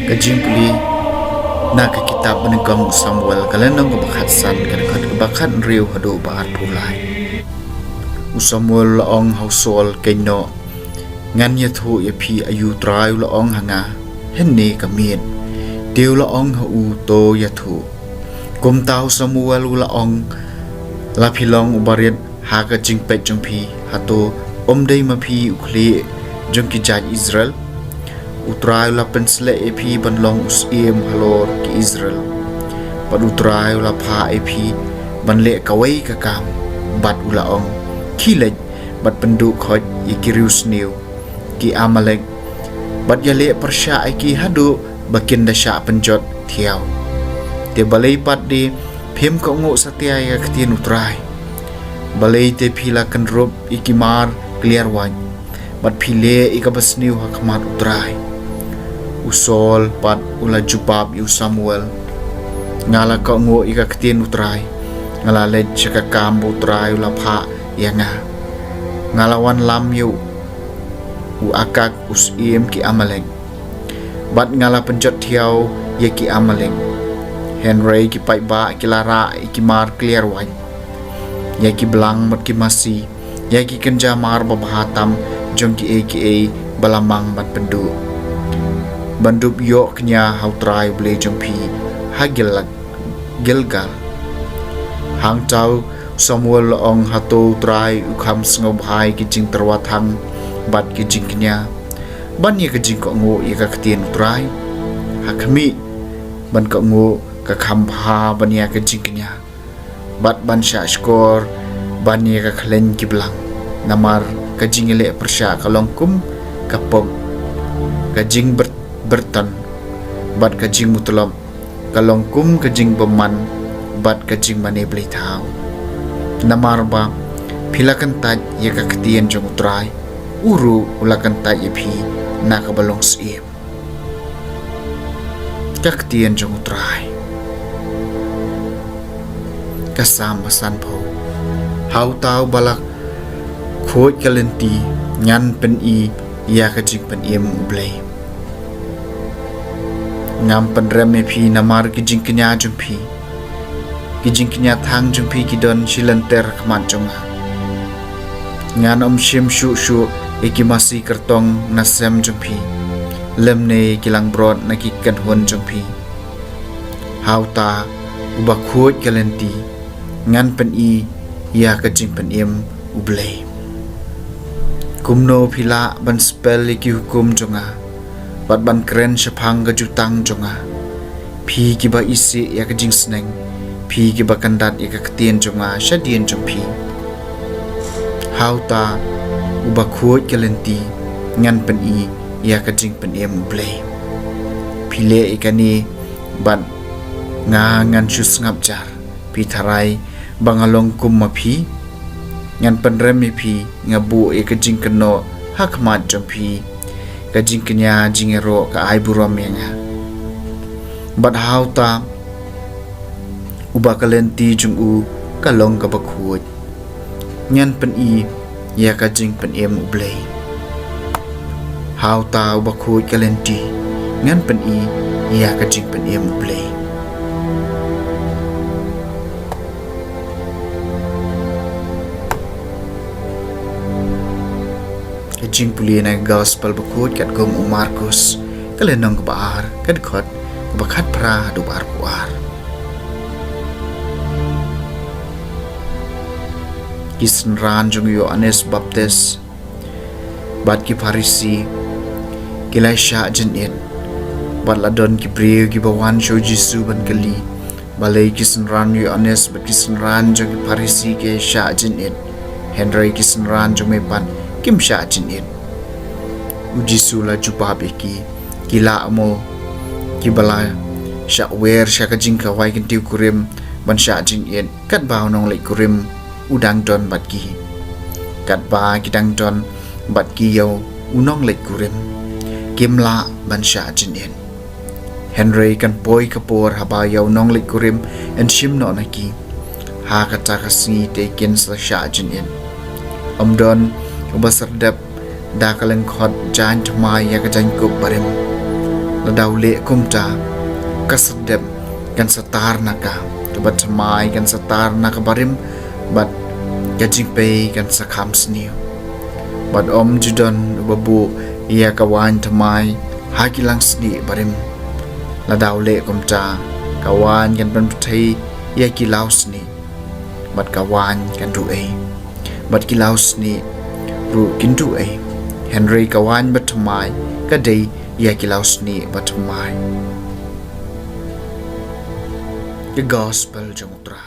Kajing puli na ka kitab menengkong Samuel kalenong kebakat san kebakat riu hadu bahat pulai. Samuel laong hausol kaino ngan yathu yapi ayu trai laong hanga henne kamien deu laong hu to yathu kum tau Samuel laong lapilong ubariat ha ka jingpet jongpi hato omdei mapi ukli jongki jaj Israel utrai la pensle epi banlong usiem halor ki Israel pad utrai la pha epi banle kawai ka kam bat ulaong kilej bat penduk khoj ikirius niu ki Amalek bat yale persya ki hadu bakin dasya penjot thiau te balai pat di phem ko ngo satya ya khtien utrai balai te phila kan rob ikimar clear wan bat phile ikabas niu hakmat utrai usol pat ula jubab yu Samuel ngala ko ngo ika khtien utrai ngala le chaka kambu utrai ula pha yanga ngalawan lam yu u akak usim ki Amalek bat ngala penjot thiau ye ki Amalek Henry ki pai ba ki lara ki mar clear wan ye ki belang mat ki masi ye ki kenja mar babahatam jong ki aka balamang mat pendu bandup yo knya hautrai ble jong pi hagil gilgal hang tau Samuel ong hato trai ukham sngom hai ki jing terwathang bat ki jing knya ban ye ki jing ko ngo ye ka ktien trai hakmi ban ko ngo ka kham pha ban ye ki jing knya bat ban sha skor ban ye ka khlen ki blang namar ka jing le persya kalong kum kapom ka jing bertan bat ka jing mutlom kalong kum ka jing beman bat ka jing mane blei thau namar ba philakan taj ye ka ktien jong utrai uru ulakan taj ye phi na ka balong sim ka ktien jong utrai ka sam basan pho hau tau balak khoj kalenti nyan pen i ya ka jing pen im blei ngam pen rem me phi namar ki jing knya jong phi ki jing knya thang jong phi ki don shilanter khman jong ngan shim shu shu ikimasi kertong nasem jong phi lemne kilang brod na ki kan hon jong phi hauta uba khoj kalenti ngan pen i ya ka jing pen im ublei kumno phila ban spell ki hukum jonga bat ban kren shapang ga jutang jonga phi ki ba isi ya ka jing sneng phi ki ba kandat ya ka ktien jonga shadien jong phi hauta uba khoj kalenti ngan pen i ya ka jing pen em ublei phile ikani ban nga ngan shus ngap jar pi tharai bangalong kum ma phi ngan pen rem mi phi ngabu e ka jing kano hakmat jong phi ka jing knya jingero ka ai buram menga bat hauta uba kalenti jung u kalong ka bakhoj ngan pen i ya ka jing pen em ublei hauta uba khoj kalenti ngan pen i ya ka jing pen em ublei jing puli na gospel bakut kat gom Markus kalenong baar kad khot bakat pra du bar puar kisn ran jong Yohanes Baptis bat ki Farisi kilai sha jen et bat ladon ki briu ki bawan sho Jesu ban kali balai kisn ran Yohanes bat kisn ran jong ki Farisi ke sha jen et Henry kisn ran jong me pan kim sha jin it ujisu la jubab ki kila mo ki bala sha wer sha ka jing ka wai kin tiu kurim ban sha jing it kat baw nong lai kurim udang don bat ki kat ba ki dang don bat ki yo unong lai kurim kim la ban sha jin it Henry kan poi kapor haba yo nong lai kurim en shim no na ki ha ka ta ka si te kin sa sha jin it don ubasardap da kaleng khot jan thma ya ka jan ko barim la daw le kum ta kasadep kan satar naka kebat semai kan satar naka barim bat kajing pe kan sakham sniu bat om judon babu ia kawan tamai hakilang sni barim la daw le kum ta kawan kan ban thai ia kilau sni bat kawan kan du ei bat kilau sni ru kindu ei Henry kawan batamai kadai ia kilau sni batamai The Gospel Jamutra